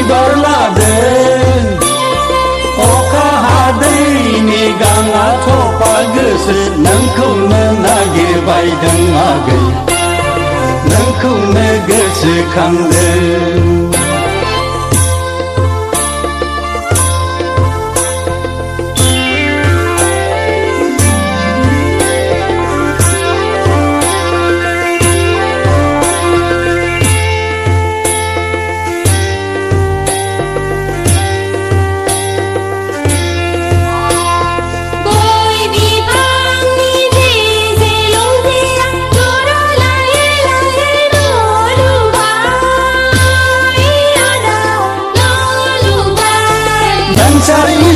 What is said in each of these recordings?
बिबार लादों अखा हादैनि गांआ थफा गोसो नोंखौनो नागिरबायदों आगै नोंखौनो गोसोखांदों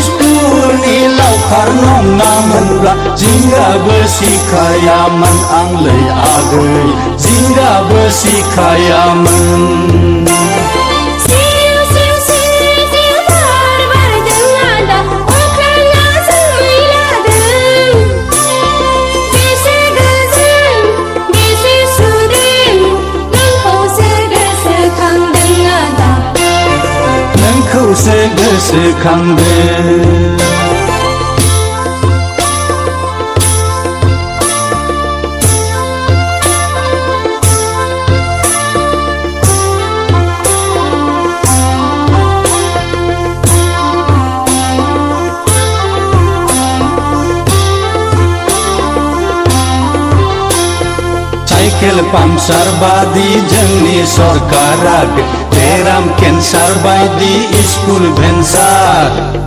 स्कुलनि लावखार नङामोनब्ला जिंगाबो सिखायामोन आंलै आगै जिंगाबो सिखायामोन गोसोखांदों साइकेल पाम्पसार बादि जोंनि सरकारा बेराम केन्सार बायदि स्कुल भेन्सार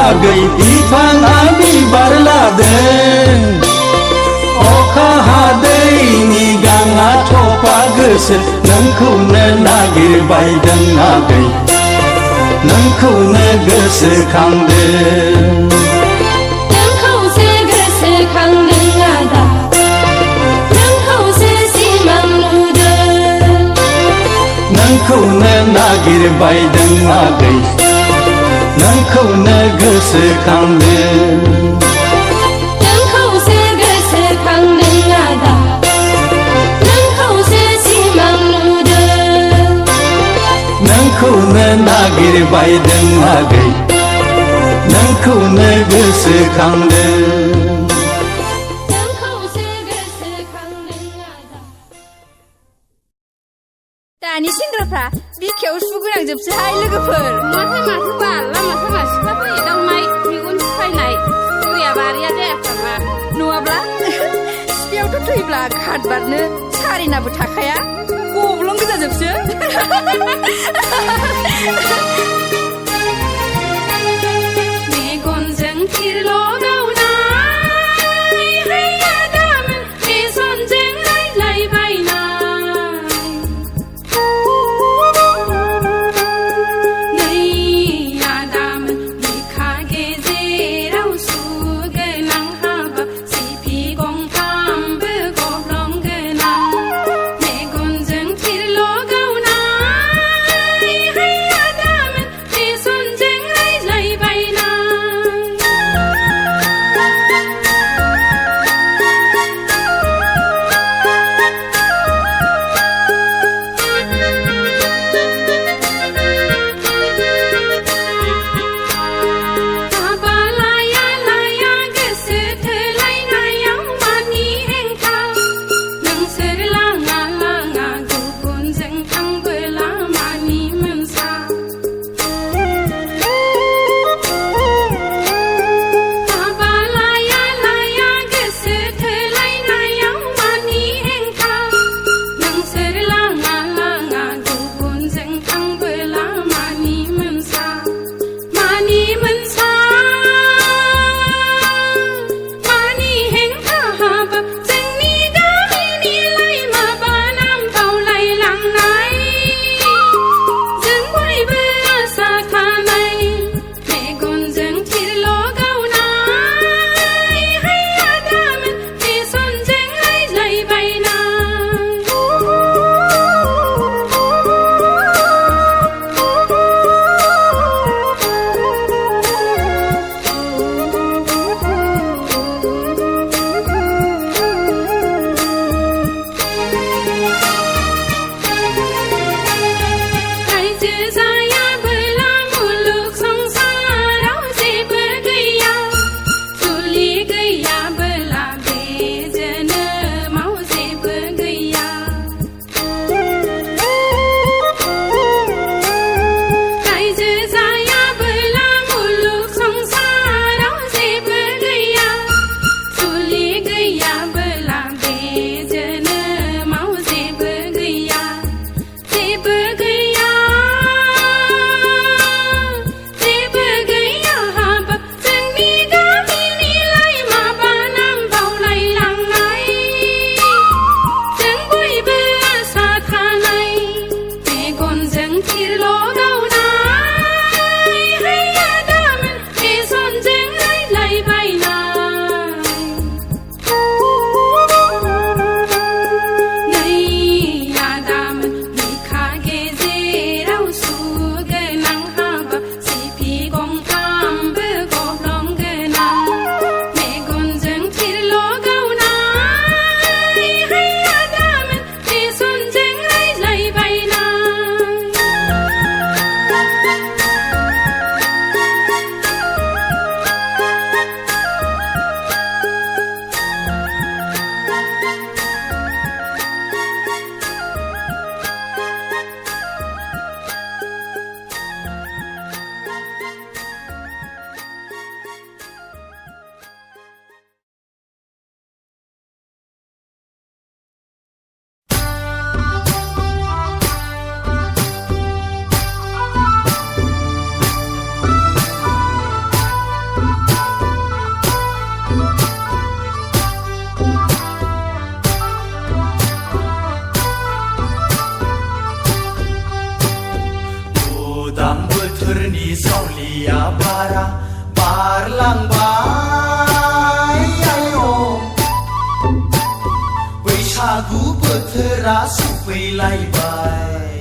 आगै बिफाङा बिबार लादों अखा हादैनि गांआ थफा गोसो नोंखौनो नागिरबायदों आगै नोंखौनो गोसोखांदों नोंखौसो गोसोखांदों आदा नोंखौसो सिमां नुदों नोंखौनो नागिरबायदों आगै नोंखौनो गोसोखांदों नोंखौसो गोसोखांदों आदा नोंखौसो सिमां नुदों नोंखौनो नागिरबायदों आगै नोंखौनो गोसोखांदों दानि सेंग्राफ्रा बिखायाव सुगोनांजोबसोहाय लोगोफोर माथोबा लामा सामा सिख्लाफोर एदावनाय मेगन साफायनाय गैया बारिया जायाफ्रामा नङाब्ला सिफियावथ' थैब्ला खादबारनो सारेनाबो थाखाया गब्लं गोजाजोबसो मेगनजों थिरल' गावनाय हैया दामोन बेसनजों रायज्लायबायनाय बारलांबाय आयौ बैसागु बोथोरा सफैलायबाय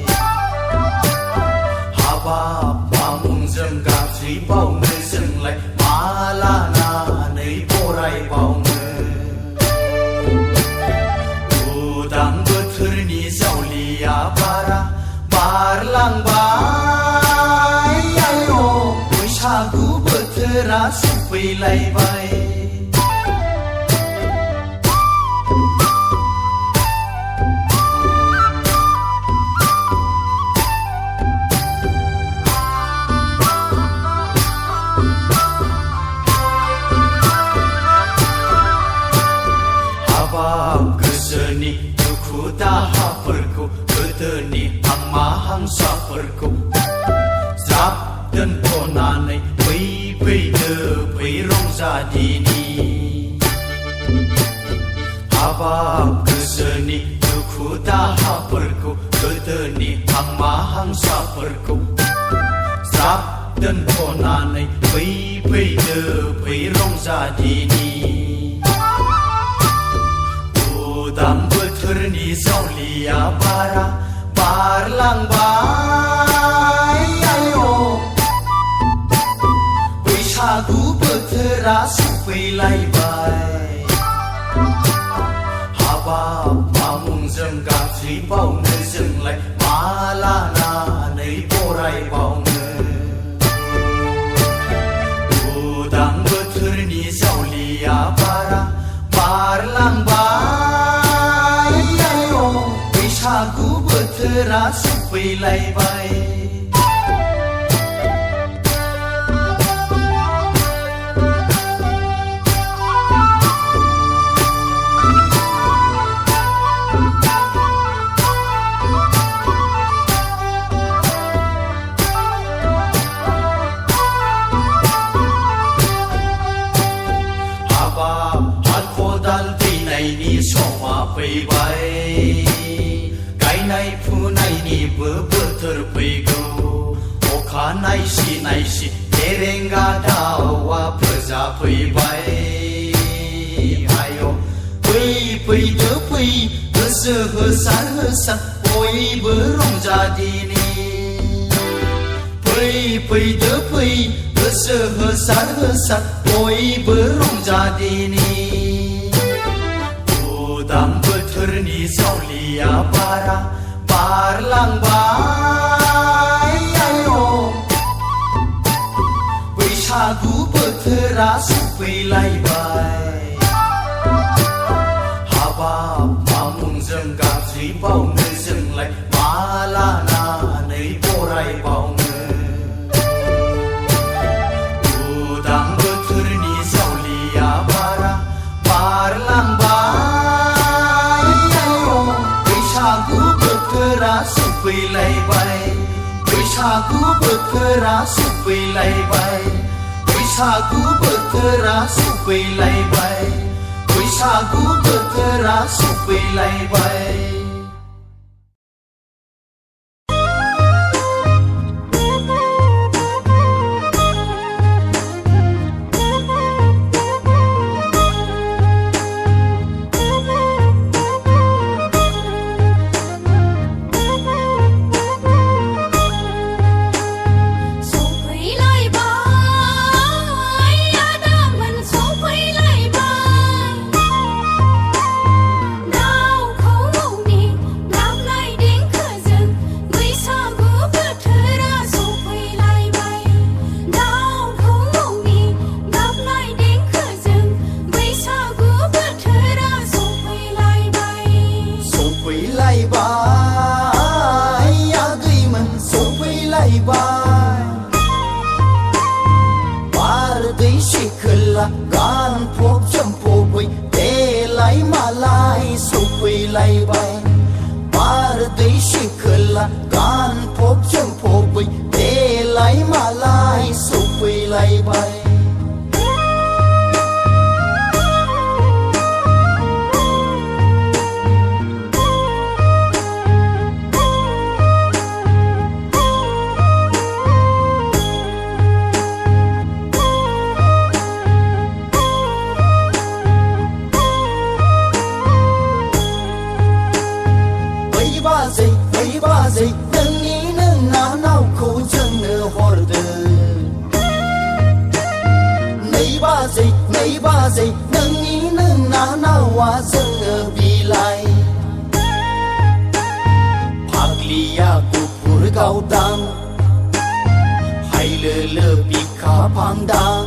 हाबाब मामुंजों गाज्रि बावनो जोंलाय मा लानानै बरायबावनो उदां बोथोरनि जावलिया बारा बारलांबाय आयौ बैसागु बोथोरा सफैलायबाय गोसोनि दुखु दाहाफोरखौ गोदोनि हांमा हांसाफोरखौ ज्राब दोनथ'नानै फै फैदो फै रंजादिनि हाबाब गोसोनि दुखु दाहाफोरखौ गोदोनि हांमा हांसाफोरखौ ज्राब दोनथ'नानै फै फैदो फै रंजादिनि उदां बोथोरनि जावलिया बारा बारलांबाय आयौ बैसागु बोथोरा सफैलायबाय हाबाब मामुंजों गाज्रि बावनो जोंलाय मा लानानै बरायबावनो उदां बोथोरनि जावलिया बारा बारलांबाय आयौ बैसागु बोथोरा सफैलायबाय समा फैबाय गायनाय फुनायनिबो बोथोर फैगौ अखा नायसि नायसि एरेंगा दाउआ फोजाफैबाय आयौ फै फैदो फै गोसो होसार होसार बयबो रंजादिनि फै फैदो फै गोसो होसार होसार बयबो रंजादिनि उदां बोथोरनि जावलिया बारा बारलांबाय आयौ बैसागु बोथोरा सफैलायबाय हाबाब मामुंजों गाज्रि बावनो जोंलाय मा लानानै बरायबावनो उदां बोथोरनि जावलिया बारा बारलांबाय बैसागु बोथोरा सफैलायबाय बैसागु बोथोरा सफैलायबाय बैसागु बोथोरा सफैलायबाय बैसागु बोथोरा सफैलायबाय सफैलायबाय बारदै सिखोला गानफब जोमफबै देलाय मालाय सफैलायबाय बाजै नोंनि नोंना नावखौ जोंनो हरदो नै बाजै नोंनि नोंना नावा जोंनो बिलाइ फाग्लिया गुफुर गावदां हायलोलो बिखा फांदां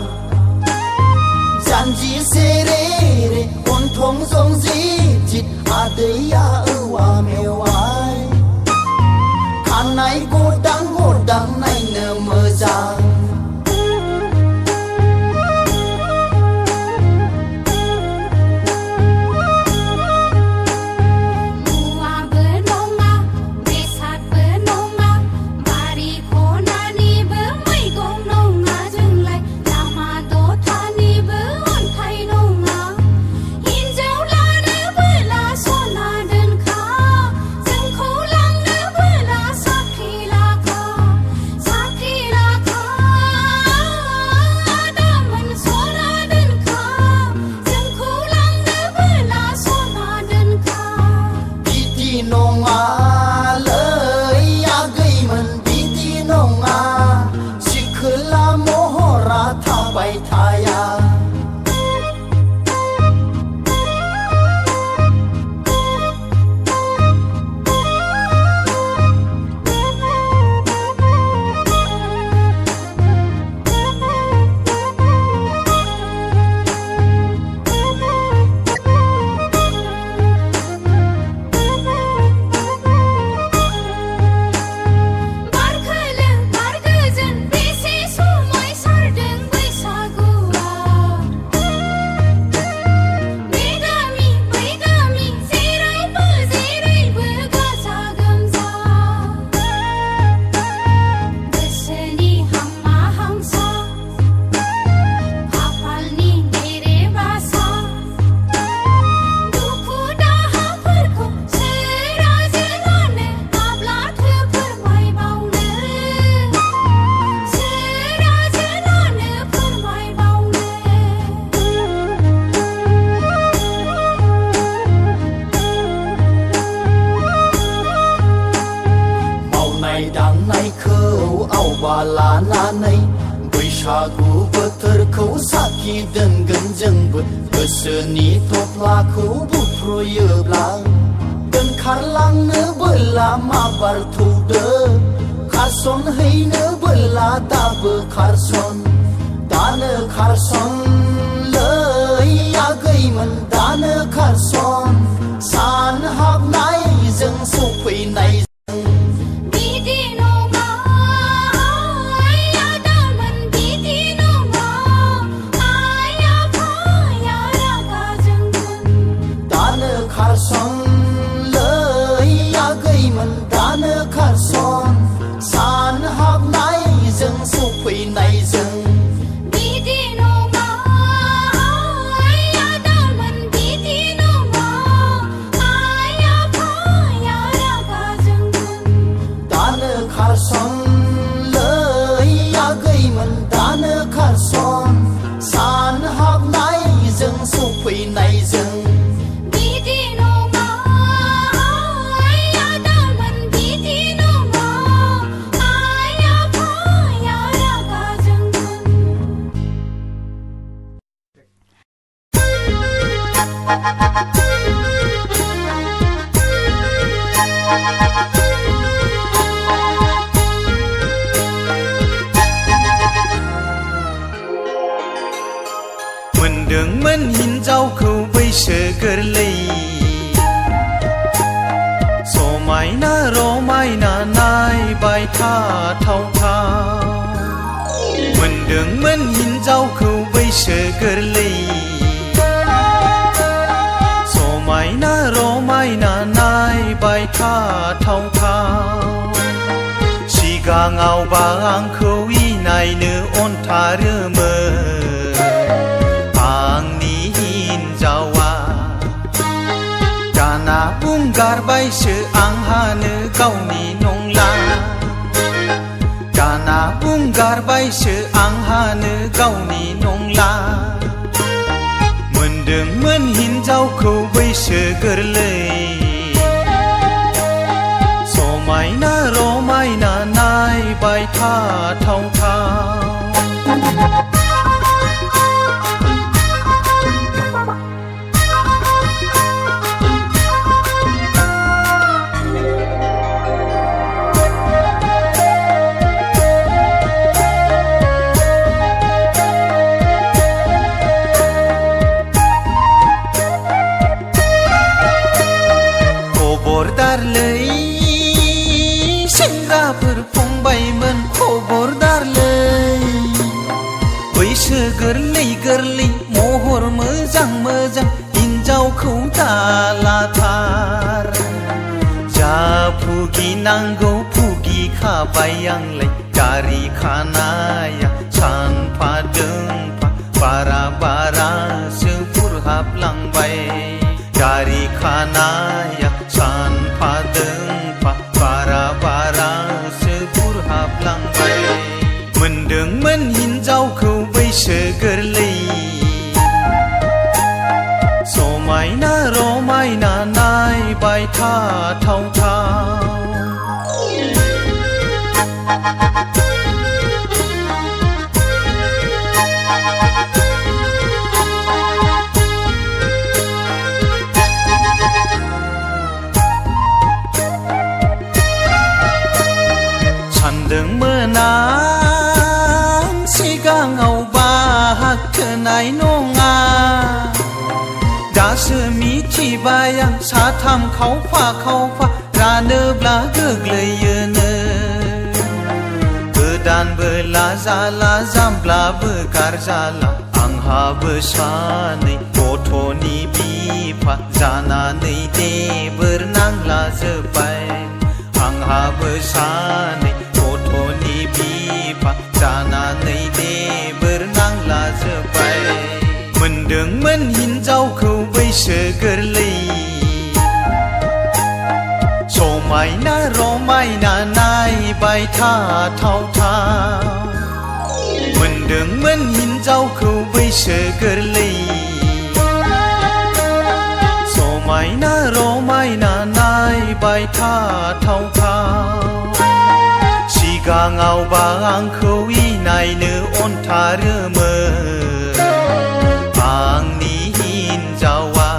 जानजि सेरे रे गन्थं जंजित आदैया औवा मेवाइ खानाय गदां गदां नायनो मोजां लानानै बैसागु बोथोरखौ साखि दोनगोन जोंबो गोसोनि थफ्लाखौ बुफ्रुयोब्ला दोनखारलांनो बोला माबार थौदो खारसन हैनो बोला दाबो खारसन दानो खारसन लै आगैमोन दानो खारसन सान हाबनायजों सफैनाय खारसन लै आगैमोन दानो खारसन सान हाबनायजों सफैनायजों बिदि नङा आदामोन बिदि नङा आइ आफाया रागा जोंगोन दानो खारसन लै आगैमोन दानो खारसन सान हाबनायजों सफैनायजों मोनदोंमोन हिन्जावखौ बैसो गोरलै समायना रमायना नायबाय थाथावथाव मोनदोंमोन हिन्जावखौ बैसो गोरलै समायना रमायना नायबाय थाथावथाव सिगाङावबा आंखौ इनायनो अन्थारोमोन आंनि हिन्जावा दाना बुंगारबायसो आंहानो गावनि नंला दाना बुंगारबायसो आंहानो गावनि नंला मोनदोंमोन हिन्जावखौ बैसो गोरलै बाय थाथाव थाव खबरदारलै सेंग्राफोर फंबायमोन खबरदारलै बैसो गोरलै गोरलै महर मोजां मोजां हिन्जावखौ दालाथार जा भुगिनांगौ भुगिखाबाय आंलाय गारि खानाया सानफा दोंफा बारा बारासो फुरहाबलांबाय गारि खानाया सानफा दोंफा बारा बारासो फुरहाबलांबाय मोनदोंमोन हिन्जावखौ बैसो गोरलै समायना रमायना नायबाय थाथाव थाव सानदोंमोन आं सिगाङाव बाहागोनाय नङा दासो मिथिबाय आं साथाम खावफा खावफा रानोब्ला गोग्लैयोनो गोदानबो लाजाला जामब्लाबो गारजाला आंहाबो सानै गथ'नि बिफा जानानै देबोर नांलाजोब्बाय आंहाबो सानै गथ'नि बिफा जानानै देबोर नांलाजोब्बाय मोनदोंमोन हिन्जावखौ बैसो गोरलै समायना रमायना नायबाय थाथाव थाव मोनदोंमोन हिन्जावखौ बैसो गोरलै समायना रमायना नायबाय थाथाव थाव सिगाङावबा आंखौ इनायनो अनथारोमोन आंनि हिन्जावा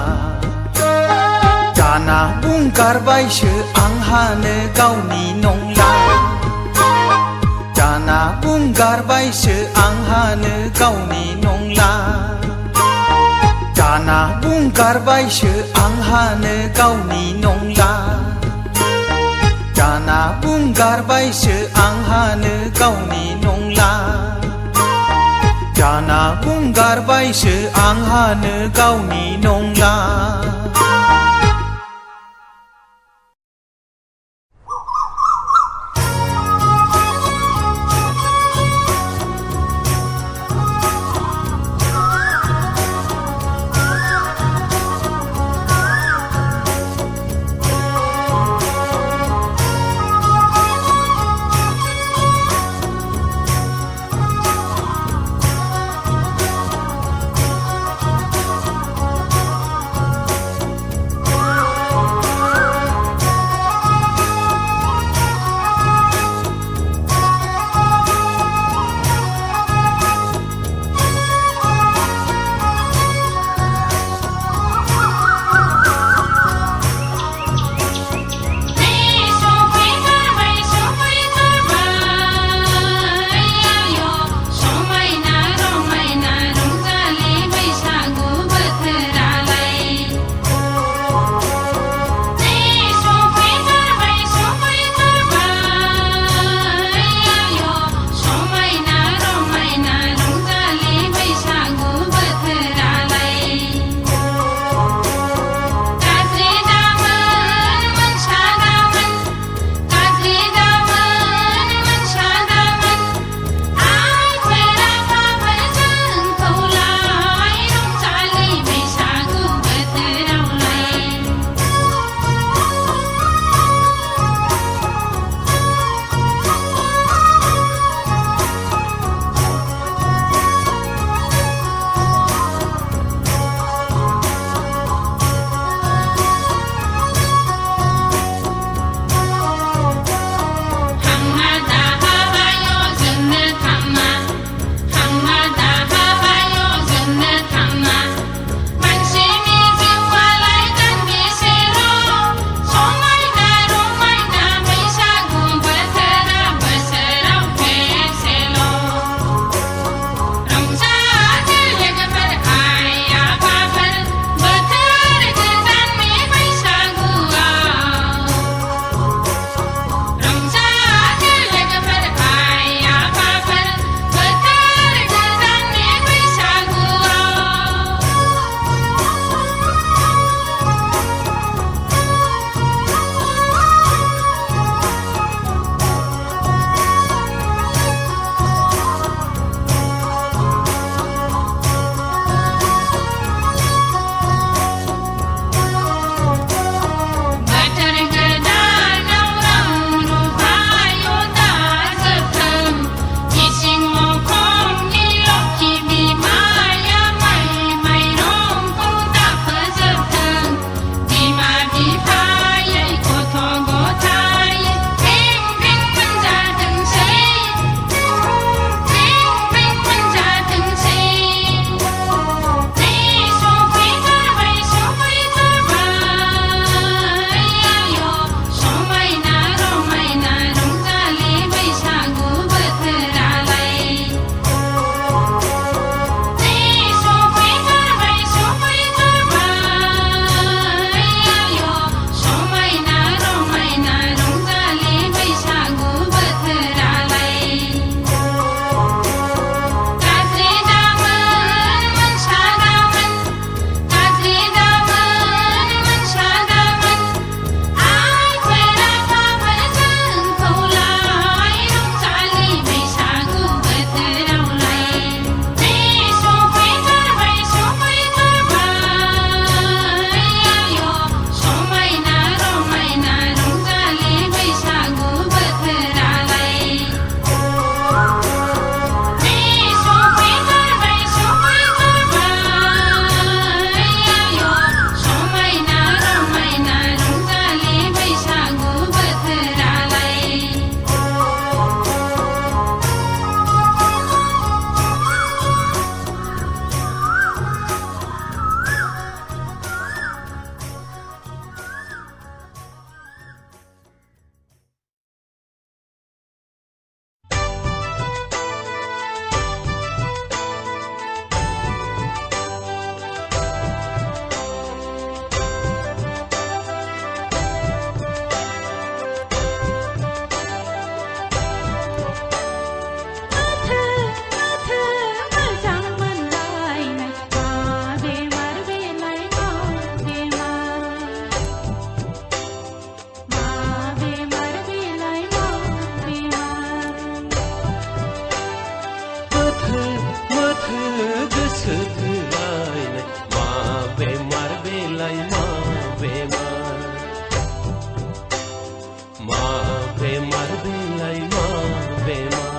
दाना बुंगारबायसो आंहानो गावनि नंला दाना बुंगारबायसो आंहानो गावनि नंला दाना बुंगारबायसो आंहानो गावनि नंला दाना बुंगारबायसो आंहानो गावनि नंला दाना बुंगारबायसो आंहानो गावनि नंला मा बेमार बेलाय मा बेमार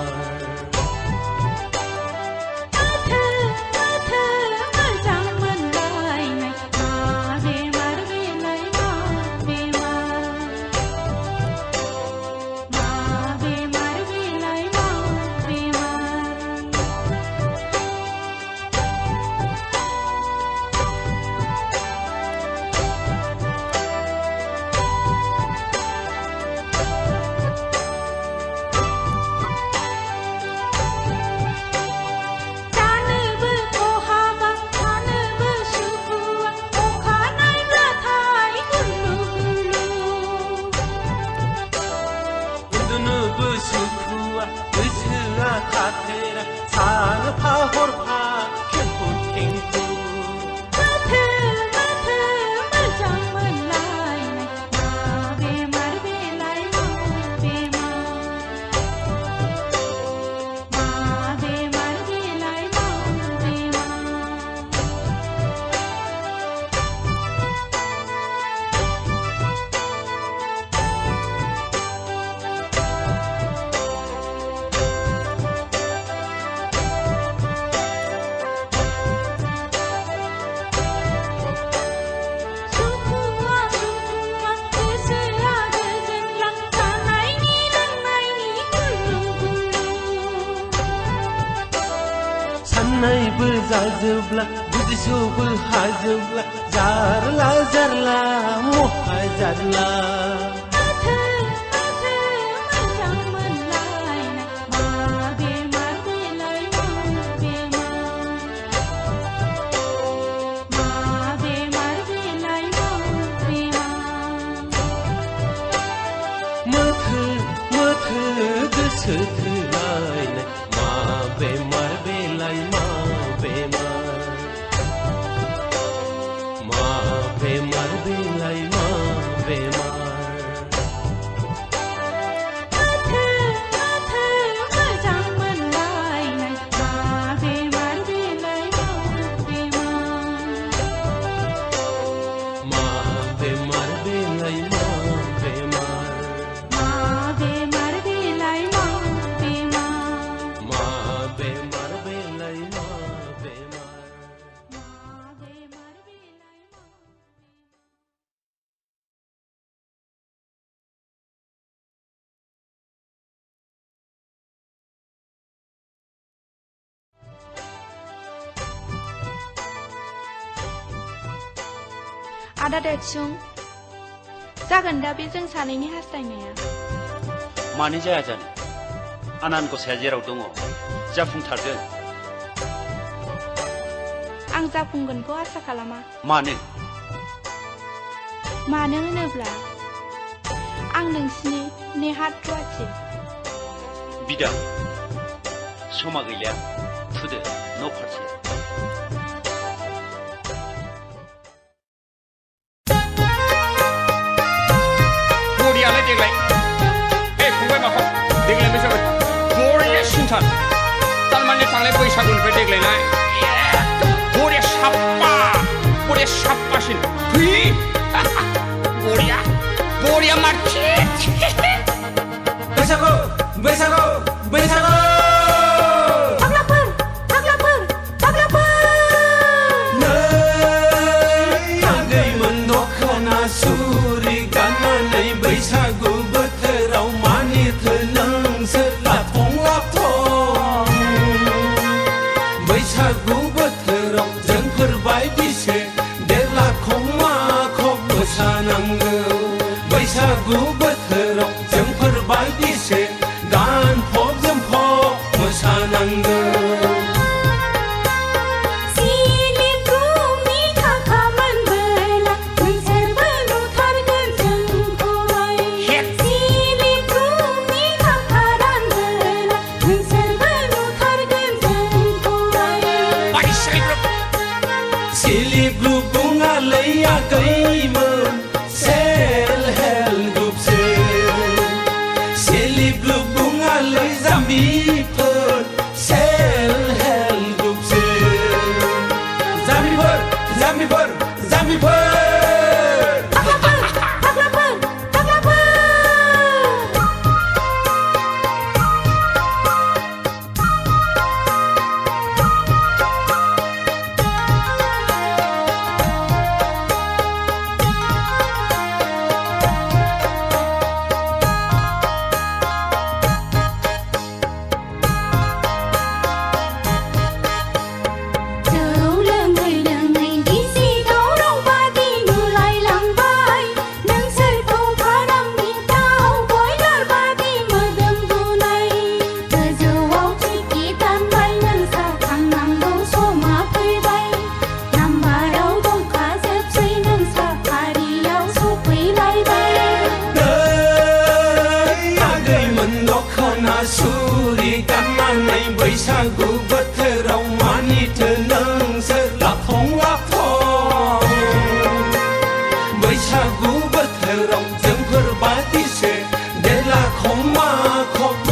साननायबो जाजोबला बुजिस'बो हाजोबला जारला जारला महा जारला मोथो गोसो थोलायनाय मा बेमार बेलाय मा बेमार बेलाय मा बेमार आदा देरसुं जागोन दा बे जों सानैनि हास्थायनाया मानो जाया जानो आनान गसाया जेराव दङ जाफुंथारगोन आं जाफुंगोनखौ आसा खालामा मानो होनोब्ला आं नोंसिनि नेहात रुवाथि बिदा समा गैलिया थुदो न' फारसे देग्लाय फंबाय माखौ देग्लाय बैसागु बरिया सिन्थार तारमाने थांनाय बैसागुनिफ्राय देग्लायनाय बरिया साप्पासिन बरिया मारथि बैसागु सुरि गाननानै बैसागु बोथोराव मानिथो नोंसोर लाथं बैसागु बोथोराव जोंफोर बायदिसो देरलाखं माखौ मोसानांगौ बैसागु बोथोराव जोंफोर बायदिसो गानफब जोमफब मोसानांगौ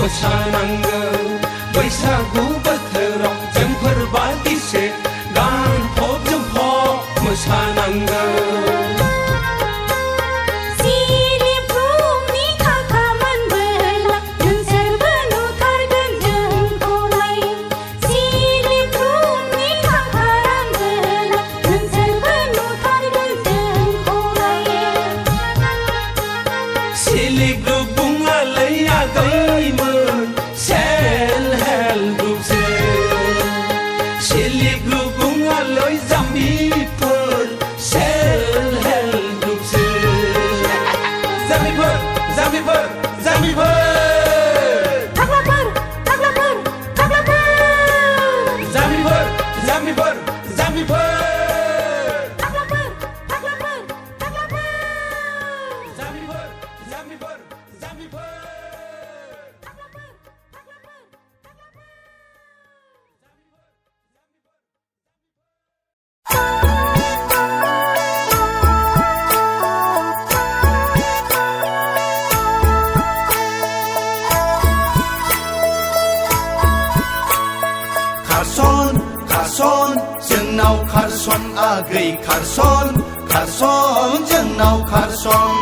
मोसानांगौ बैसागु बोथोराव जोंफोर बादिसो गानफब जोमफब मोसानांगौ सिरिफ्रुमनि खाखा मोनबोला नोंसोरबो नुथारगोन जोंखौलाय सिरिफ्रुमनि खाखा रानबोला नोंसोरबो नुथारगोन जोंखौलाय सिलिग्रु बुङालै आगैमोन सेल्फ हेल्प ग्रुपसो सिलिग्रु बुङालै जाम्बिफोर सेल्फ हेल्प ग्रुपसो जाम्बिफोर जाम्बिफोर जाम्बिफोर फाग्लाफोर फाग्लाफोर फाग्लाफोर जाम्बिफोर जाम्बिफोर जाम्बिफोर फाग्लाफोर फाग्लाफोर फाग्लाफोर जाम्बिफोर जाम्बिफोर जाम्बिफोर खारसन खारसन जोंनाव खारसन आगै खारसन खारसन जोंनाव खारसन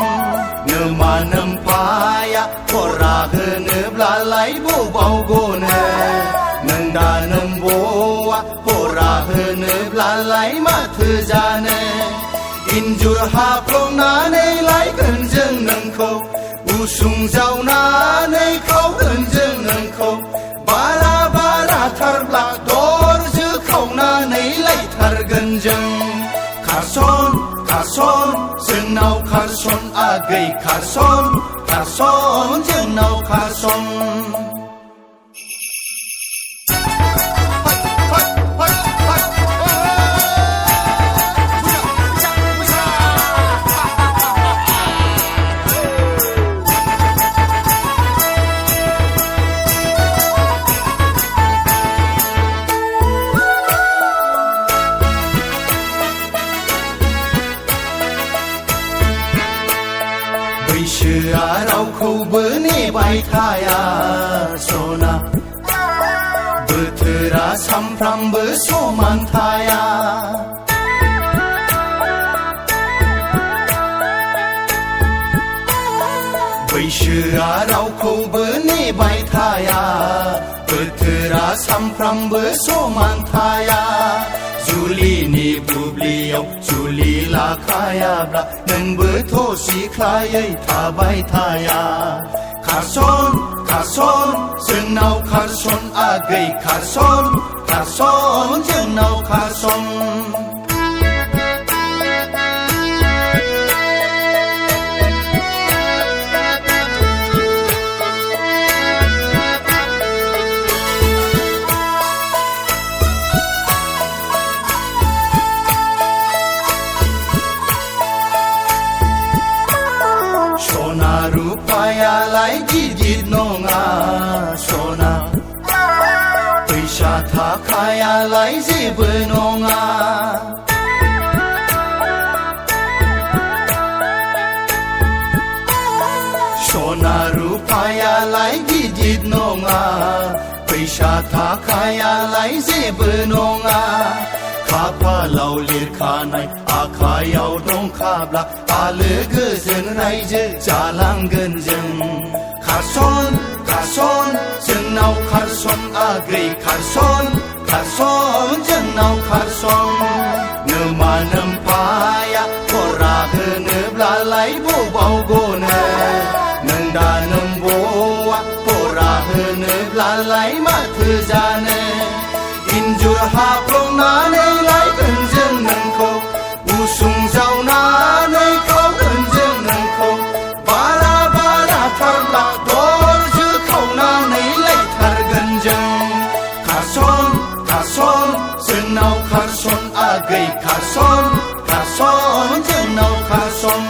नोमा नोम्फाया फरा होनोब्लालाय बबाव गनो नों दा नोम्ब'आ फरा होनोब्लालाय माथो जानो इन्जुर हाफ्लंनानै लायगोन जों नोंखौ उसुं जावनानै खावगोन जों नोंखौ बारा बाराथारब्ला दरजो खावनानै लायथारगोन जों खारसन खारसन जोंनाव खारसन आगै खारसन खारसन जोंनाव खारसन बैसोआ रावखौबो नेबाय थाया सना बोथोरा सामफ्रामबो समान थाया बैसोआ रावखौबो नेबाय थाया बोथोरा सामफ्रामबो समान थाया जुलिनि बुब्लियाव जुलि लाखायाब्ला नोंबोथ' सिख्लायै थाबाय थाया खारसन खारसन जोंनाव खारसन आगै खारसन खारसन जोंनाव खारसन सना रुपायालाय गिदिर नङा सना फैसा थाखायालाय जेबो नङा सना रुपायालाय गिदिर नङा फैसा थाखायालाय जेबो नङा खाफालाव लिरखानाय आखायाव दंखाब्ला आलो गोजोन रायजो जालांगोन जों खारसन खारसन जोंनाव खारसन आगै खारसन खारसन जोंनाव खारसन नोमा नोम्फाया फरा होनोब्लालाय बबाव गनो नों दा नोम्ब'आ फरा होनोब्लालाय माथो जानो इन्जुर हाफ्लंनानै लायगोन जों नोंखौ उसुं जावनानै खावगोन जों नोंखौ बारा बाराथारब्ला दरजो खावनानै लायथारगोन जों खारसन खारसन जोंनाव खारसन आगै खारसन खारसन जोंनाव खारसन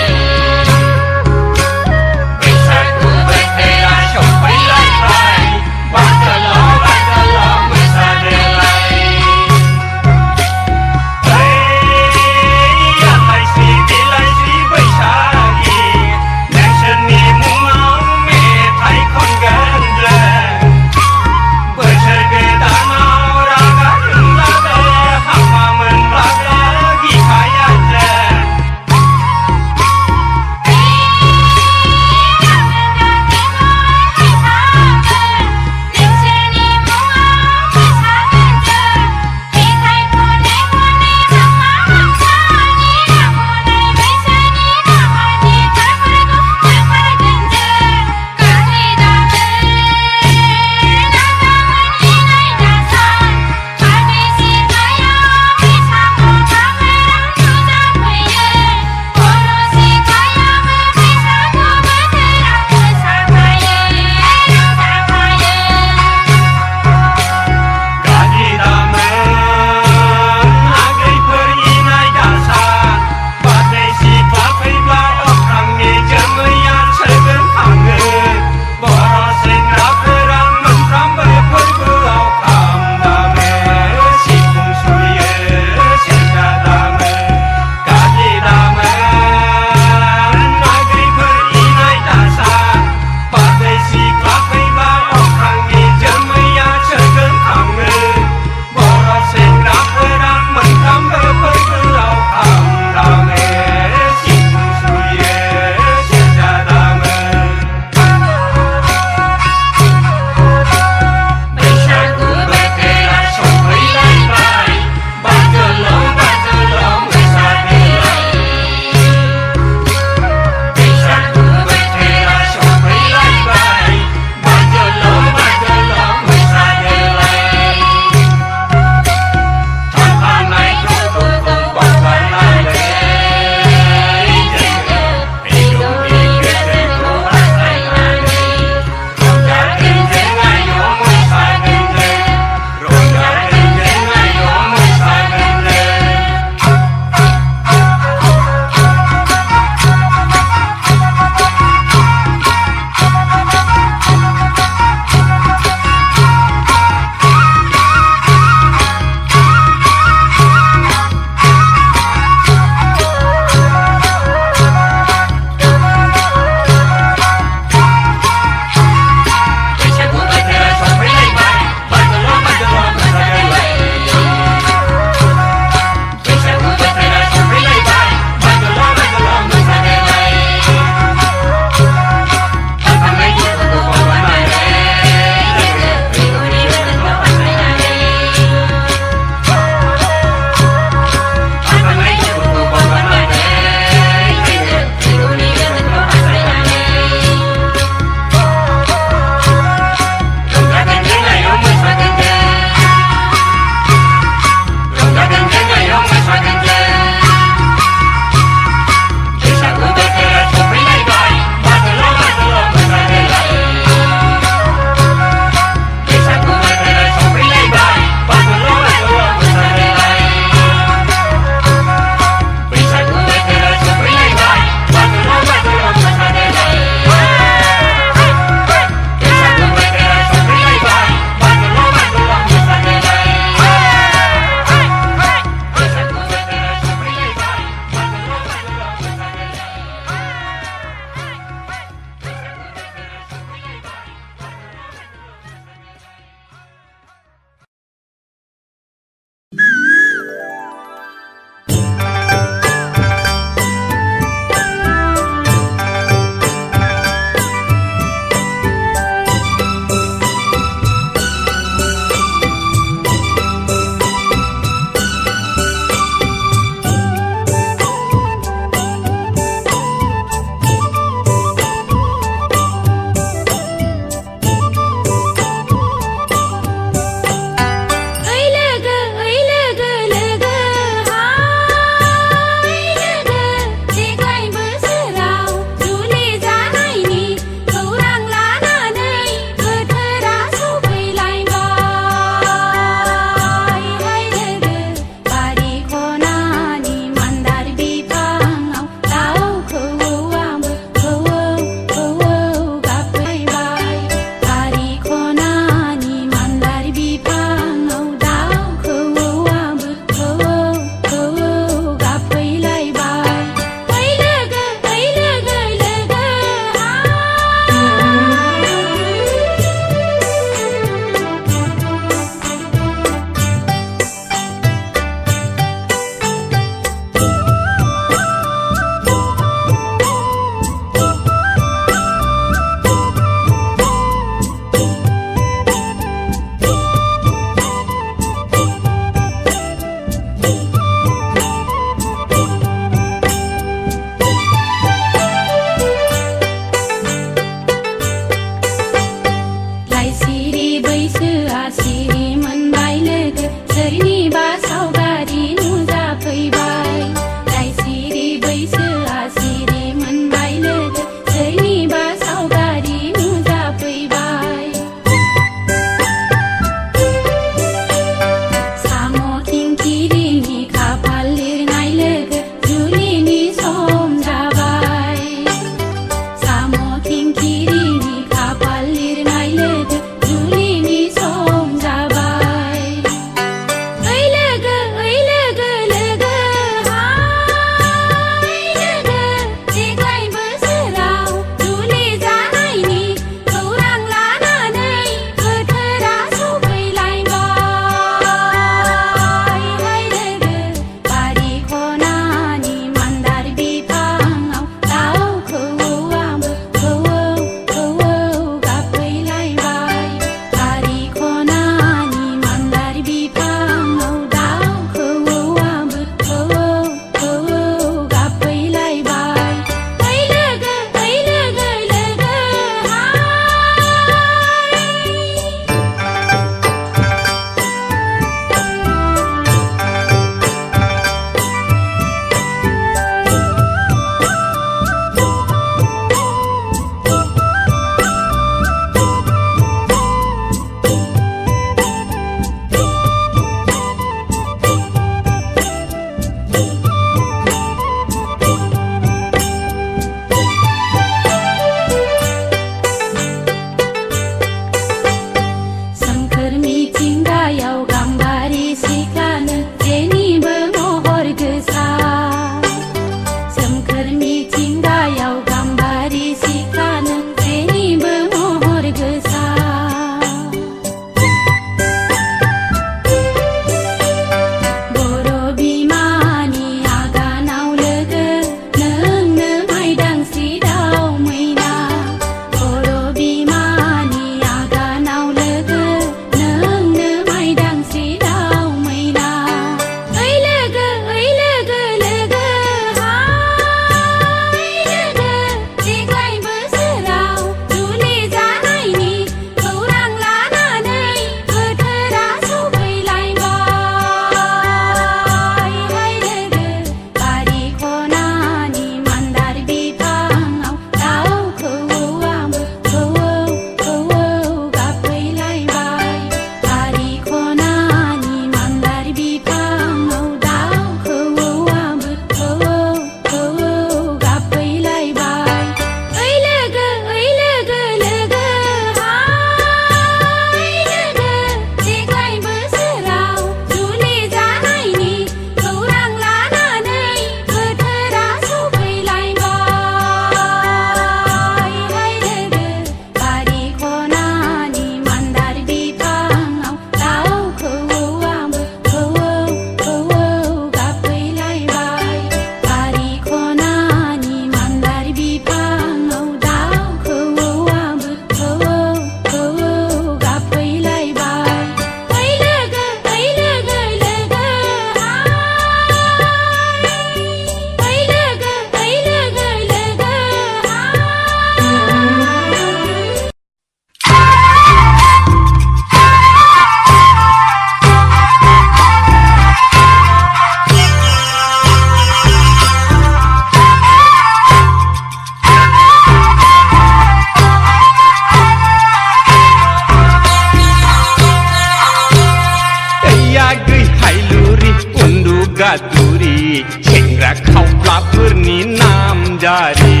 सेंग्रा खावब्लाफोरनि नामजारि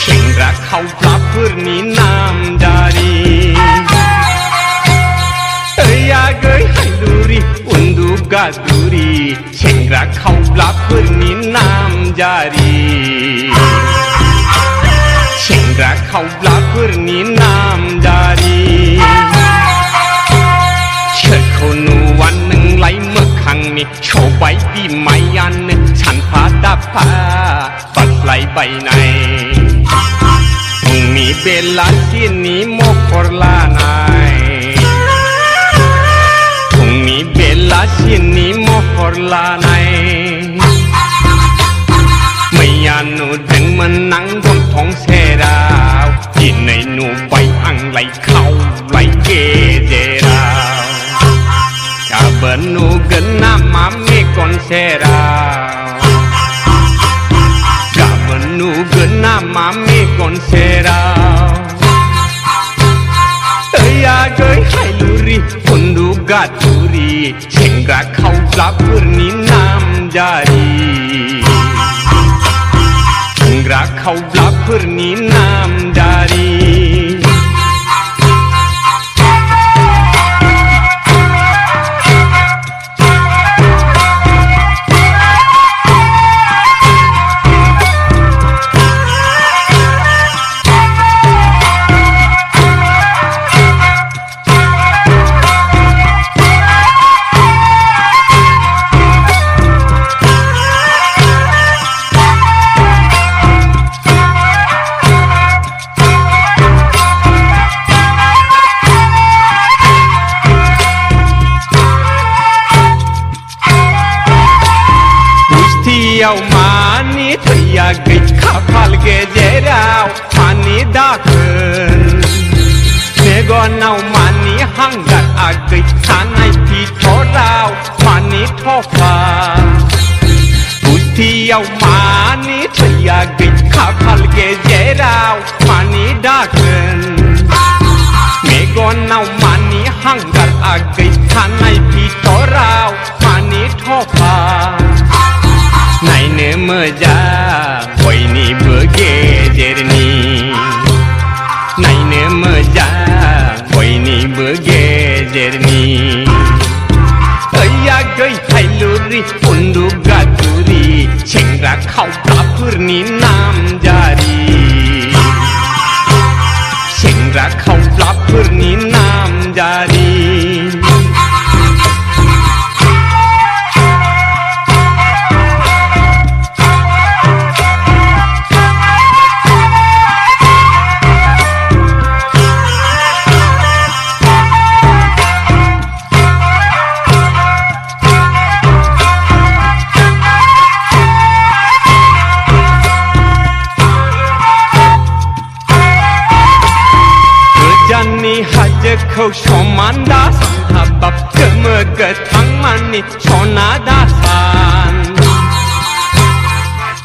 सेंग्रा खावब्लाफोरनि नामजारि ओइ आगै हायलुरि उन्दुगादुरि सेंग्रा खावब्लाफोरनि नामजारि सेंग्रा खावब्लाफोरनि नामजारि सोरखौ नुवा नोंलाय मोखांनि सबाय बिमायानो सानफा दाफा बास्लायबायनाय फुंनि बेलासिनि महर लानाय फुंनि बेलासिनि महर लानाय मैया नुदोंमोन आं गन्थं सेराव दिनै नुबाय आंलाय खावलाय गेजेराव गाबोन नुगोन नामा मेगन सेराव गाबोन नुगोन नामा मेगन सेराव ओइ आगै हायलुरि उन्दुगादुरि सेंग्रा खावब्लाफोरनि नामजारि सेंग्रा खावब्लाफोरनि नामजारि मानि थैया गै खाफाल गेजेराव मानि दाखोन मेगनाव मानि हांगार आगै खानाय फिथराव मानि थफा बुद्धियाव मानि थैया गै खाफाल गेजेराव मानि दाखोन मेगनाव मानि हांगार आगै खानाय फिथराव मानि थफा नायनो मोजां बयनिबो गेजेरनि नायनो मोजां बयनिबो गेजेरनि ओइ आगै हायलुरि उन्दुगादुरि सेंग्रा खावब्लाफोरनि नामजारि सेंग्रा खावब्लाफोरनि नामजारि हाजोखौ समान दासान हाबाब गोमो गोथां मानि सना दासान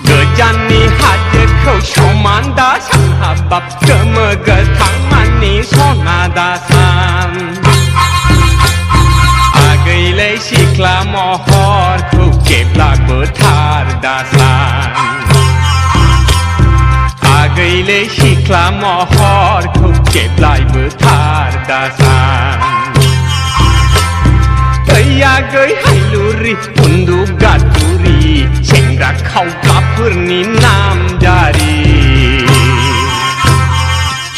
गोजाननि हाजोखौ समान दासान हाबाब गोमो गोथां मानि सना दासान आगैलै सिख्ला महरखौ जेब्लाबो थार दासान आगैलै सिख्ला महरखौ जेब्लायबो थार दासान ओइ आगै हायलुरि उन्दुगादुरि सेंग्रा खावब्लाफोरनि नामजारि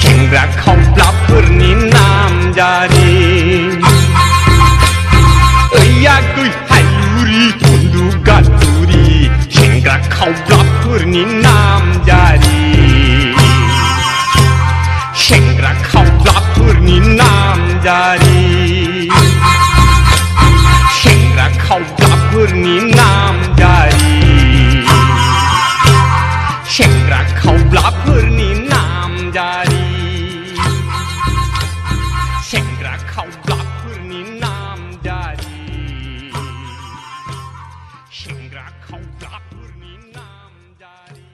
सेंग्रा खावब्लाफोरनि नामजारि ओइ आगै हायलुरि उन्दुगादुरि सेंग्रा खावब्लाफोरनि नामजारि सेंग्रा खावब्लाफोरनि नामजारि सेंग्रा खावब्लाफोरनि नामजारि सेंग्रा खावब्लाफोरनि नामजारि सेंग्रा खावब्लाफोरनि नामजारि सेंग्रा खावब्लाफोरनि नामजारि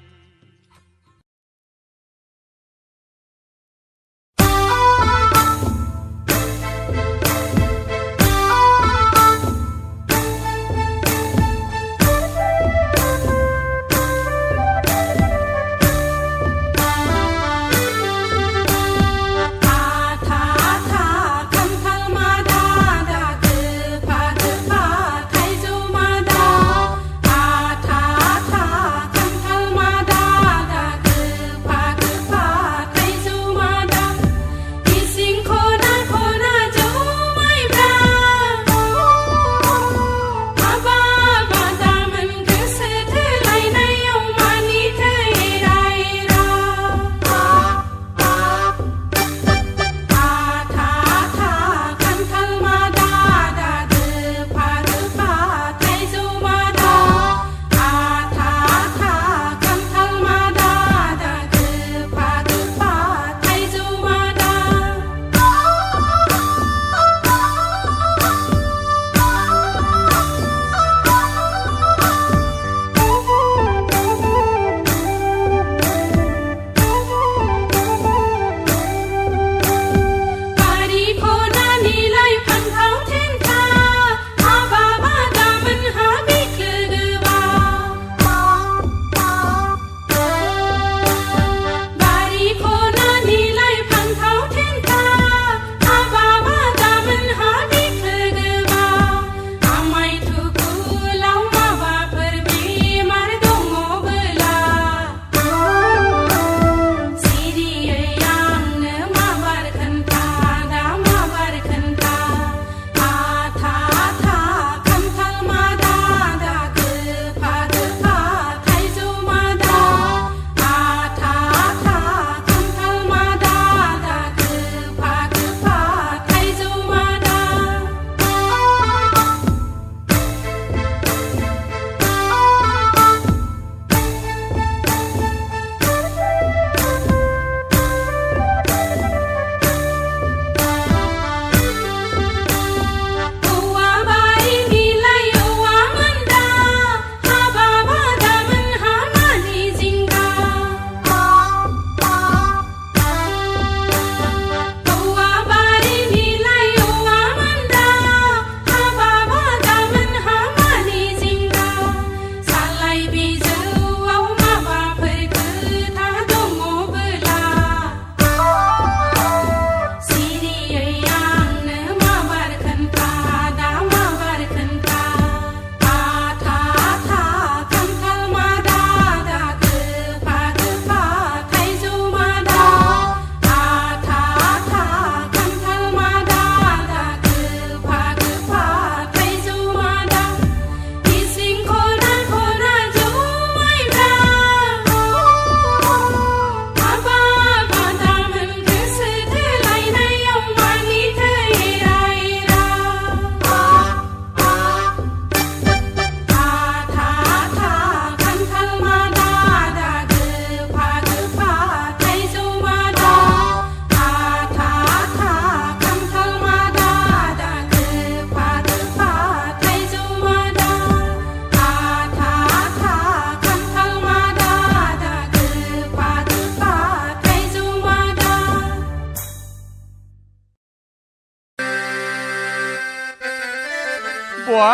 बा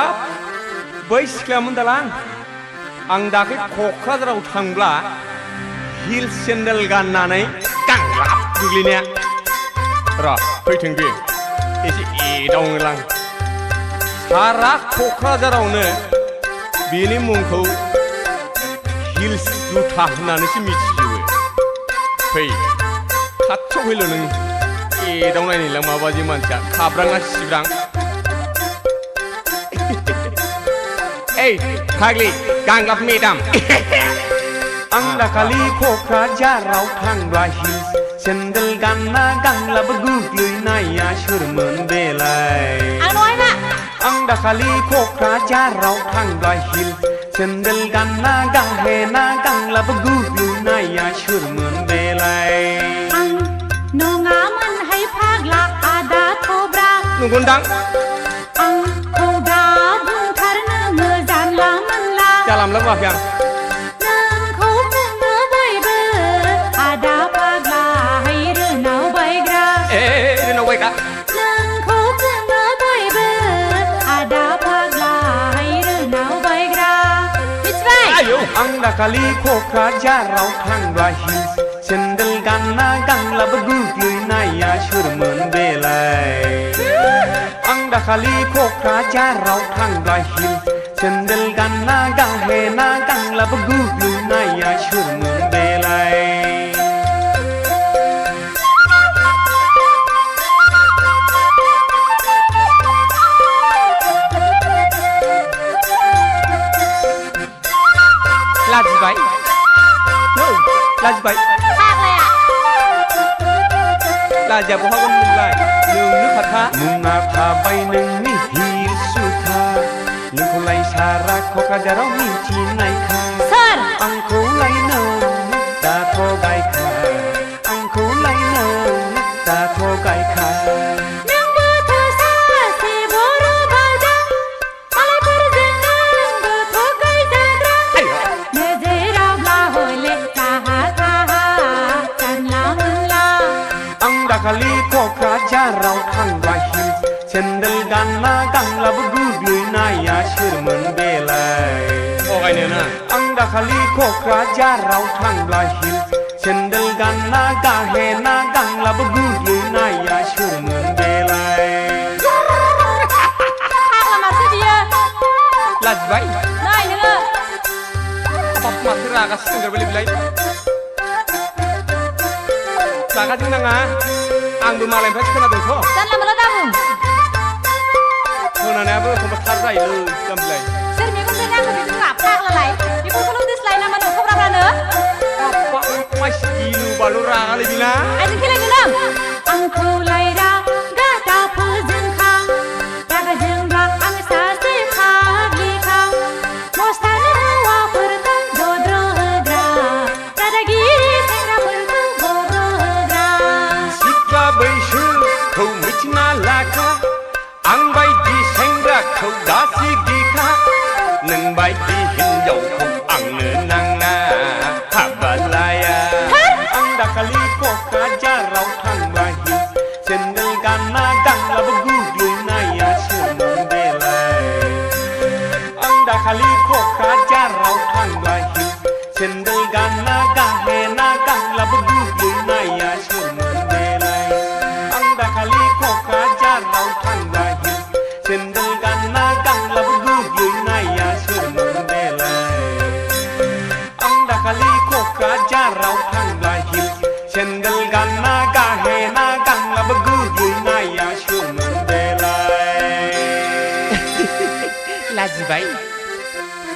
बै सिख्लामोन दालां आं दाख्लै क'क्राझाराव थांब्ला हिल सेन्देल गाननानै गांलाब गोग्लैनाया र' फैथों बे एसे एदावनोलां सारा क'क्राझारावनो बेनि मुंखौ हिल्स जुथा होननानैसो मिथिजोबो फै खाथियाव फैल' नों एदावनायनिलां माबादि मानसिया खाब्रांना सिब्रां ओइ फाग्लि गांगाब मेदाम आं दाखालि क'क्राझाराव थांब्ला हिल्स सेन्देल गानना गांलाब गोग्लैनाया सोरमोन बेलाय आं दाखालि क'क्राझाराव थांब्ला हिल्स सेन्देल गानना गाहेना गांलाब गोग्लैनाया सोरमोन बेलाय आं नङामोनहाय फाग्ला आदा थब्रा नंगौदां आंखौ दा बुंथारनो जानला मोनला जालामला बुङाखै आं नोंखौ बुंनो बयबो आदा फाग्ला हाय रोनाव बायग्रा रोनाव बायग्रा नोंखौ बुंनो बयबो आदा फाग्ला हाय रोनाव बायग्रा मिथिबाय आं दाखालि क'क्राझाराव थांब्ला हिल्स सेन्देल गानना गांलाब गोग्लैनाया सोरमोन बेलाय आं दाखालि क'क्राझाराव थांब्ला हिल्स सेन्देल गानना गाहेना गांलाब गोग्लैनाया सोरमोन बेलाय लाजिबाय लाजिबाय लाजिया बहागोन नोंलाय नोंनो खाथा मुङा थाबाय नोंनि हिल्स जुथा नोंखौलाय सारा क'क्राझाराव मिथिनायखा सोर आंखौलाय नों दाथ' गायखा आंखौलाय नों दाथ' गायखा नोंबोथ' सासे बर' बाजा मालायफोरजों नोंबोथ' गायजाग्रा नोजोरावब्ला हले साहा साहा जानला मोनला आं दाखालि क'क्राझाराव थांब्ला हिल्स सेन्देल गानना गांलाब गोग्लैनाया सोरमोन बेलाय थगायनोना आं दाखालि क'क्राझाराव थांब्ला हिल्स सेन्देल गानना गाहेना गांलाब गोग्लैनाया सोरमोन बेलाय फाग्ला माथो बियो लाजिबाय नाय नोङो हाबाब माथो रागा सिंगारबायलै बिलाय रागाजों नाङा आंबो मालायनिफ्रायसो खोनादोंथ' जानला मोनला दाबुं खोनानायाबो एखमबा थार जायोलै जाम्बिलाय सोर मेगनजों नांगौ बेखौ फाग्लालाय बेफोरखौल' दोस्लाय नामा न'खराफ्रानो मानसि गिलु बालु रागालै बिना आइजों खेलायनो नों आंखौलाय रागा दा फोजोंखां रागा जोंब्ला आं सासे फाग्लिखां मस्तानो हौवाफोरखौ दद्र होग्रा दादागिरि सेंग्राफोरखौ बद्र होग्रा सिख्ला बैसोखौ मिथिना लाखा आं बायदि सेंग्राखौ दासि गिखा नों बायदि हिनजावखौ आंनो नाङा हाबालाया आं दाखालि क'क्राझाराव थांब्ला हिल्स सेन्देल गानना गांलाब गोग्लैनाया सोरमोन बेलाय आं दाखालि क'क्राझाराव थांब्ला हिल्स सेन्देल गानना गाहेना गांलाब गोग्लैनाया सोरमोन बेलाय आं दाखालि क'क्राझाराव थांब्ला हिल्स सेन्देल गानना गांलाब गोग्लैनाया सोरमोन बेलाय आं दाखालि क'क्राझाराव थांब्ला हिल्स सेन्देल गानना गाहेना गांलाब गोग्लैनाया सोरमोन बेलाय लाजिबाय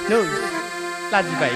नै लाजिबाय